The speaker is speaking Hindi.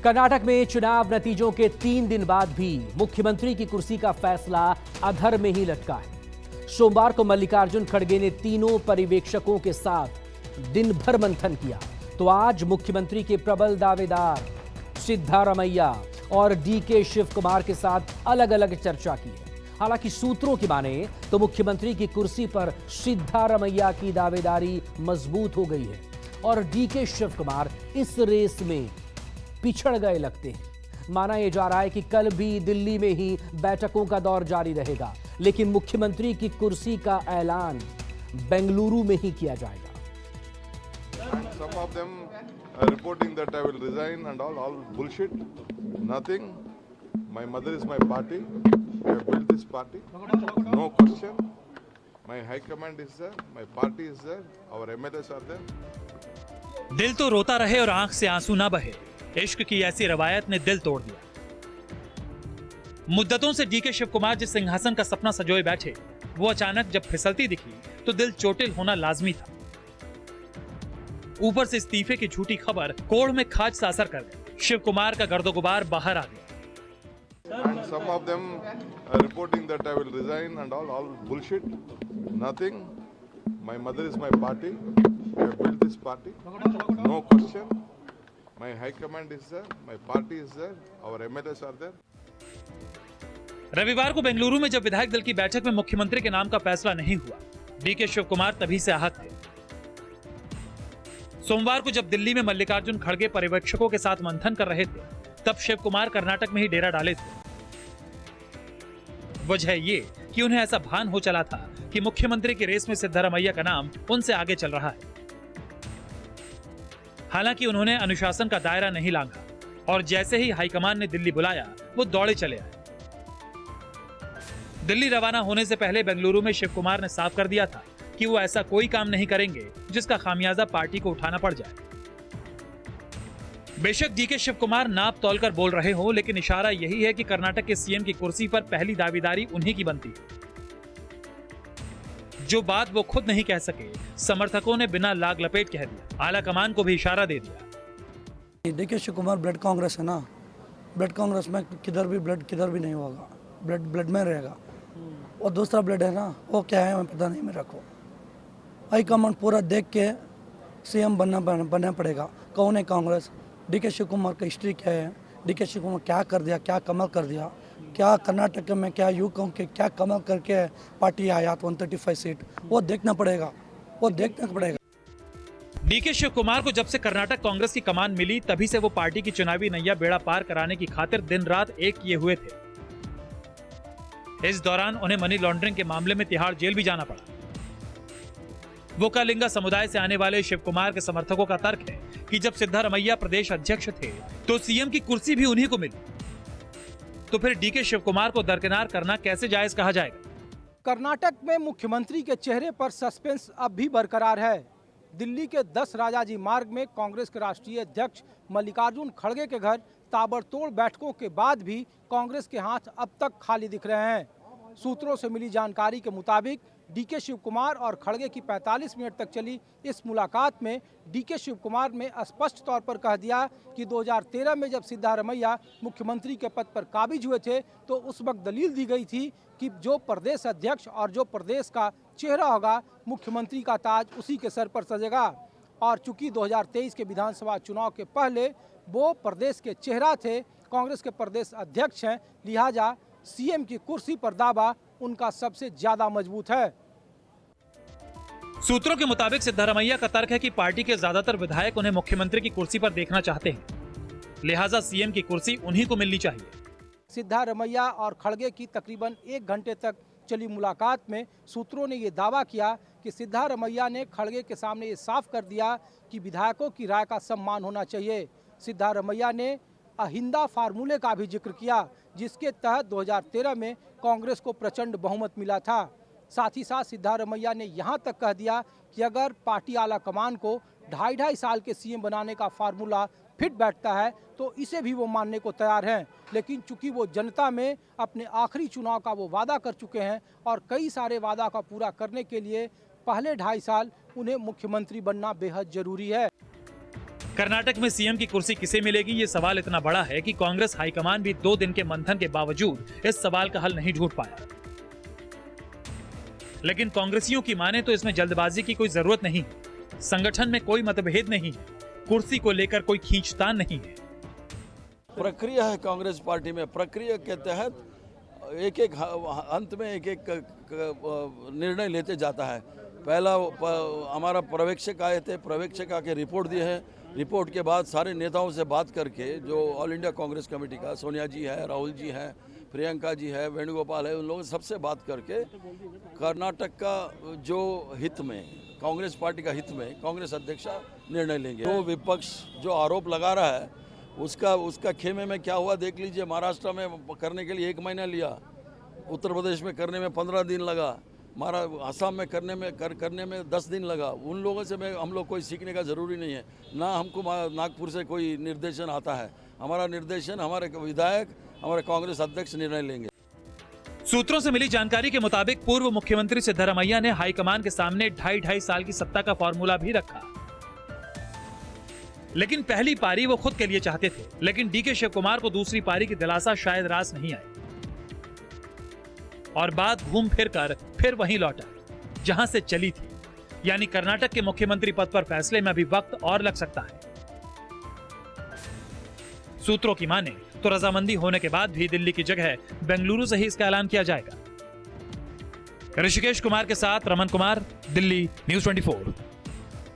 कर्नाटक में चुनाव नतीजों के 3 दिन बाद भी मुख्यमंत्री की कुर्सी का फैसला अधर में ही लटका है। सोमवार को मल्लिकार्जुन खड़गे ने तीनों पर्यवेक्षकों के साथ दिन भर मंथन किया, तो आज मुख्यमंत्री के प्रबल दावेदार सिद्धारमैया और डीके शिव कुमार के साथ अलग अलग चर्चा की है। हालांकि सूत्रों की माने तो मुख्यमंत्री की कुर्सी पर सिद्धारमैया की दावेदारी मजबूत हो गई है और डीके शिव कुमार इस रेस में पिछड़ गए लगते हैं। माना यह जा रहा है कि कल भी दिल्ली में ही बैठकों का दौर जारी रहेगा, लेकिन मुख्यमंत्री की कुर्सी का ऐलान बेंगलुरु में ही किया जाएगा। Some of them are reporting that I will resign and all bullshit. Nothing. My mother is my party. I have built this party. No question. My high command is there. My party is there. Our MLAs are there. दिल तो रोता रहे और आंख से आंसू ना बहे, इश्क की ऐसी रवायत ने दिल तोड़ दिया। मुद्दतों से डीके शिव कुमार जिस सिंहासन का सपना सजोए बैठे, वो अचानक जब फिसलती दिखी तो दिल चोटिल होना लाजमी था। ऊपर से इस्तीफे की झूठी खबर कोढ़ में खाज सा असर कर गई। शिव कुमार का गर्दोगुबार बाहर आ गया। And some of them are reporting that I will resign and all bullshit. Nothing. My mother is my party. I have built this party. No question. My high command is there. My party is there. Our MLAs are there. रविवार को बेंगलुरु में जब विधायक दल की बैठक में मुख्यमंत्री के नाम का फैसला नहीं हुआ, डीके शिव कुमार तभी से आहत थे। सोमवार को जब दिल्ली में मल्लिकार्जुन खड़गे पर्यवेक्षकों के साथ मंथन कर रहे थे, तब शिव कुमार कर्नाटक में ही डेरा डाले थे। वजह ये कि उन्हें ऐसा भान हो चला था कि मुख्यमंत्री की रेस में सिद्धारमैया का नाम उनसे आगे चल रहा है। हालांकि उन्होंने अनुशासन का दायरा नहीं लांघा और जैसे ही हाईकमान ने दिल्ली बुलाया, वो दौड़े चले आए। दिल्ली रवाना होने से पहले बेंगलुरु में शिव कुमार ने साफ कर दिया था कि वो ऐसा कोई काम नहीं करेंगे जिसका खामियाजा पार्टी को उठाना पड़ जाए। बेशक डीके शिव कुमार नाप तौलकर बोल रहे हो, लेकिन इशारा यही है कि कर्नाटक के सीएम की कुर्सी पर पहली दावेदारी उन्हीं की बनती है। जो बात वो खुद नहीं कह सके, समर्थकों ने बिना लाग लपेट कह दिया। आला कमान को भी इशारा दे दिया। डीके शिव कुमार ब्लड कांग्रेस है ना, ब्लड कांग्रेस में किधर भी नहीं होगा, ब्लड में रहेगा। और दूसरा ब्लड है ना, वो क्या है हमें पता नहीं मेरे को। हाई कमांड पूरा देख के सीएम बनना पड़ेगा। कौन है कांग्रेस, डीके शिव कुमार का हिस्ट्री क्या है, डीके शिव कुमार क्या कर दिया, क्या कमल कर दिया, क्या कर्नाटक में क्या यूं के क्या कमल करके पार्टी आया 135 सीट, वो देखना पड़ेगा। डीके शिव कुमार को जब से कर्नाटक कांग्रेस की कमान मिली, तभी से वो पार्टी की चुनावी नैया बेड़ा पार कराने की खातिर दिन रात एक किए हुए थे। इस दौरान उन्हें मनी लॉन्ड्रिंग के मामले में तिहाड़ जेल भी जाना पड़ा। वोकालिंगा समुदाय से आने वाले शिव कुमार के समर्थकों का तर्क है कि जब सिद्धारमैया प्रदेश अध्यक्ष थे तो सीएम की कुर्सी भी उन्हीं को मिली, तो फिर डीके शिव कुमार को दरकिनार करना कैसे जायज कहा जाएगा। कर्नाटक में मुख्यमंत्री के चेहरे पर सस्पेंस अब भी बरकरार है। दिल्ली के 10 राजाजी मार्ग में कांग्रेस के राष्ट्रीय अध्यक्ष मल्लिकार्जुन खड़गे के घर ताबड़तोड़ बैठकों के बाद भी कांग्रेस के हाथ अब तक खाली दिख रहे हैं। सूत्रों से मिली जानकारी के मुताबिक डीके शिव कुमार और खड़गे की 45 मिनट तक चली इस मुलाकात में डीके शिव कुमार ने स्पष्ट तौर पर कह दिया कि 2013 में जब सिद्धारमैया मुख्यमंत्री के पद पर काबिज हुए थे, तो उस वक्त दलील दी गई थी कि जो प्रदेश अध्यक्ष और जो प्रदेश का चेहरा होगा, मुख्यमंत्री का ताज उसी के सर पर सजेगा। और चूंकि 2023 के विधानसभा चुनाव के पहले वो प्रदेश के चेहरा थे, कांग्रेस के प्रदेश अध्यक्ष हैं, लिहाजा सीएम की कुर्सी पर दावा उनका सबसे ज्यादा मजबूत है। सूत्रों के मुताबिक सिद्धारमैया का तर्क है कि पार्टी के ज्यादातर विधायक उन्हें मुख्यमंत्री की कुर्सी पर देखना चाहते हैं, लिहाजा सीएम की कुर्सी उन्हीं को मिलनी चाहिए। सिद्धारमैया और खड़गे की तकरीबन 1 घंटे तक चली मुलाकात में सूत्रों ने ये दावा किया कि सिद्धारमैया ने खड़गे के सामने ये साफ कर दिया कि विधायकों की राय का सम्मान होना चाहिए। सिद्धारमैया ने अहिंदा फार्मूले का भी जिक्र किया, जिसके तहत 2013 में कांग्रेस को प्रचंड बहुमत मिला था। साथ ही साथ सिद्धारमैया ने यहाँ तक कह दिया कि अगर पार्टी आला कमान को 2.5 साल के सीएम बनाने का फार्मूला फिट बैठता है तो इसे भी वो मानने को तैयार हैं। लेकिन चूंकि वो जनता में अपने आखिरी चुनाव का वो वादा कर चुके हैं और कई सारे वादा का पूरा करने के लिए पहले 2.5 साल उन्हें मुख्यमंत्री बनना बेहद जरूरी है। कर्नाटक में सीएम की कुर्सी किसे मिलेगी, ये सवाल इतना बड़ा है कि कांग्रेस हाईकमान भी 2 दिन के मंथन के बावजूद इस सवाल का हल नहीं ढूंढ पाया। लेकिन कांग्रेसियों की माने तो इसमें जल्दबाजी की कोई जरूरत नहीं। संगठन में कोई मतभेद नहीं है, कुर्सी को लेकर कोई खींचतान नहीं है। प्रक्रिया है कांग्रेस पार्टी में, प्रक्रिया के तहत एक एक अंत में एक एक निर्णय लेते जाता है। पहला हमारा पर्यवेक्षक आए थे, पर्यवेक्षक आके रिपोर्ट दिए हैं। रिपोर्ट के बाद सारे नेताओं से बात करके, जो ऑल इंडिया कांग्रेस कमेटी का सोनिया जी है, राहुल जी हैं, प्रियंका जी है, वेणुगोपाल है, उन लोगों से सबसे बात करके कर्नाटक का जो हित में, कांग्रेस पार्टी का हित में कांग्रेस अध्यक्ष निर्णय लेंगे। तो विपक्ष जो आरोप लगा रहा है उसका खेमे में क्या हुआ देख लीजिए। महाराष्ट्र में करने के लिए 1 महीना लिया, उत्तर प्रदेश में करने में 15 दिन लगा, असम में करने में 10 दिन लगा। उन लोगों से हम लोग कोई सीखने का ज़रूरी नहीं है। ना हमको नागपुर से कोई निर्देशन आता है। हमारा निर्देशन हमारे विधायक, हमारे कांग्रेस अध्यक्ष निर्णय लेंगे। सूत्रों से मिली जानकारी के मुताबिक पूर्व मुख्यमंत्री सिद्धरामैया ने हाईकमान के सामने 2.5 साल की सत्ता का फॉर्मूला भी रखा, लेकिन पहली पारी वो खुद के लिए चाहते थे। लेकिन डीके शिव कुमार को दूसरी पारी की दिलासा शायद रास नहीं आई और बात घूम फिर कर फिर वहीं लौटा जहां से चली थी, यानी कर्नाटक के मुख्यमंत्री पद पर फैसले में अभी वक्त और लग सकता है। सूत्रों की माने तो रजामंदी होने के बाद भी दिल्ली की जगह बेंगलुरु से ही इसका ऐलान किया जाएगा। ऋषिकेश कुमार के साथ रमन कुमार, दिल्ली, न्यूज़ 24।